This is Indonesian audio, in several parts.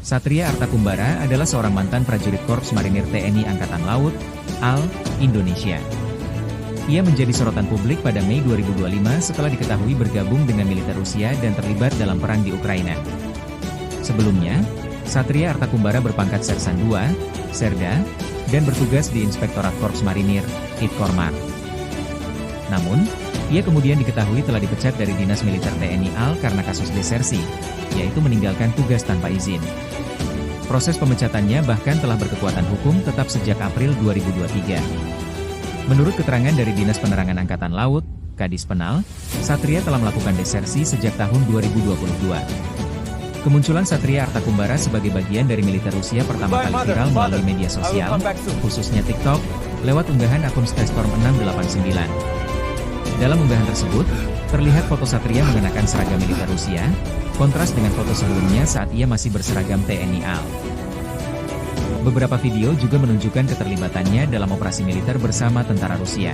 Satria Artakumbara adalah seorang mantan prajurit Korps Marinir TNI Angkatan Laut, AL, Indonesia. Ia menjadi sorotan publik pada Mei 2025 setelah diketahui bergabung dengan militer Rusia dan terlibat dalam perang di Ukraina. Sebelumnya, Satria Artakumbara berpangkat Sersan II, Serda, dan bertugas di Inspektorat Korps Marinir, Itkormar. Namun, ia kemudian diketahui telah dipecat dari Dinas Militer TNI AL karena kasus desersi, yaitu meninggalkan tugas tanpa izin. Proses pemecatannya bahkan telah berkekuatan hukum tetap sejak April 2023. Menurut keterangan dari Dinas Penerangan Angkatan Laut, Kadis Penal, Satria telah melakukan desersi sejak tahun 2022. Kemunculan Satria Artakumbara sebagai bagian dari militer Rusia pertama kali viral melalui media sosial, khususnya TikTok, lewat unggahan akun Skystorm 689. Dalam unggahan tersebut, terlihat foto Satria mengenakan seragam militer Rusia, kontras dengan foto sebelumnya saat ia masih berseragam TNI AL. Beberapa video juga menunjukkan keterlibatannya dalam operasi militer bersama tentara Rusia.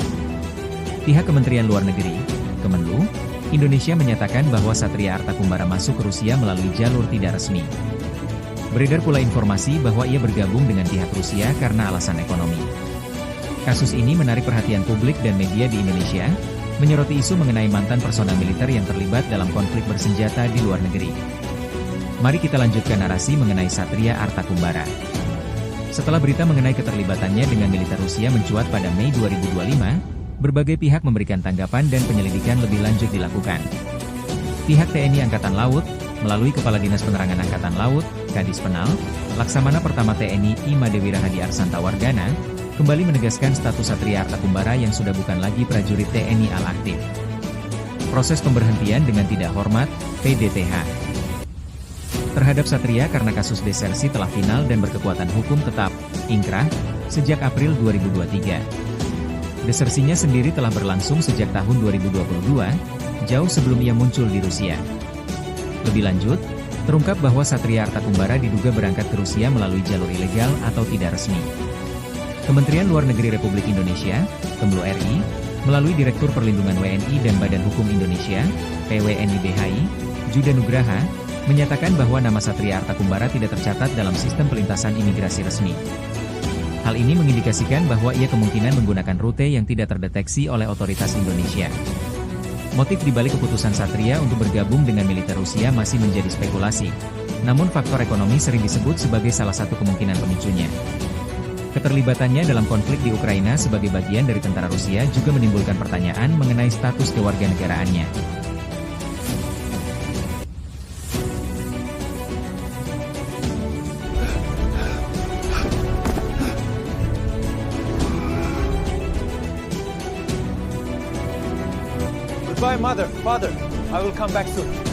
Pihak Kementerian Luar Negeri, Kemenlu, Indonesia menyatakan bahwa Satria Artakumbara masuk ke Rusia melalui jalur tidak resmi. Beredar pula informasi bahwa ia bergabung dengan pihak Rusia karena alasan ekonomi. Kasus ini menarik perhatian publik dan media di Indonesia, menyoroti isu mengenai mantan personel militer yang terlibat dalam konflik bersenjata di luar negeri. Mari kita lanjutkan narasi mengenai Satria Artakumbara. Setelah berita mengenai keterlibatannya dengan militer Rusia mencuat pada Mei 2025, berbagai pihak memberikan tanggapan dan penyelidikan lebih lanjut dilakukan. Pihak TNI Angkatan Laut, melalui Kepala Dinas Penerangan Angkatan Laut, Kadis Penal, Laksamana Pertama TNI I Madewira Hadi Arsantawardana, kembali menegaskan status Satria Artakumbara yang sudah bukan lagi prajurit TNI AL aktif. Proses pemberhentian dengan tidak hormat, PDTH. Terhadap Satria karena kasus desersi telah final dan berkekuatan hukum tetap, ingkrah, sejak April 2023. Desersinya sendiri telah berlangsung sejak tahun 2022, jauh sebelum ia muncul di Rusia. Lebih lanjut, terungkap bahwa Satria Artakumbara diduga berangkat ke Rusia melalui jalur ilegal atau tidak resmi. Kementerian Luar Negeri Republik Indonesia, Kemlu RI, melalui Direktur Perlindungan WNI dan Badan Hukum Indonesia, PWNI-BHI, Juda Nugraha, menyatakan bahwa nama Satria Artakumbara tidak tercatat dalam sistem pelintasan imigrasi resmi. Hal ini mengindikasikan bahwa ia kemungkinan menggunakan rute yang tidak terdeteksi oleh otoritas Indonesia. Motif dibalik keputusan Satria untuk bergabung dengan militer Rusia masih menjadi spekulasi, namun faktor ekonomi sering disebut sebagai salah satu kemungkinan pemicunya. Keterlibatannya dalam konflik di Ukraina sebagai bagian dari tentara Rusia juga menimbulkan pertanyaan mengenai status kewarganegaraannya. Goodbye, mother, father. I will come back soon.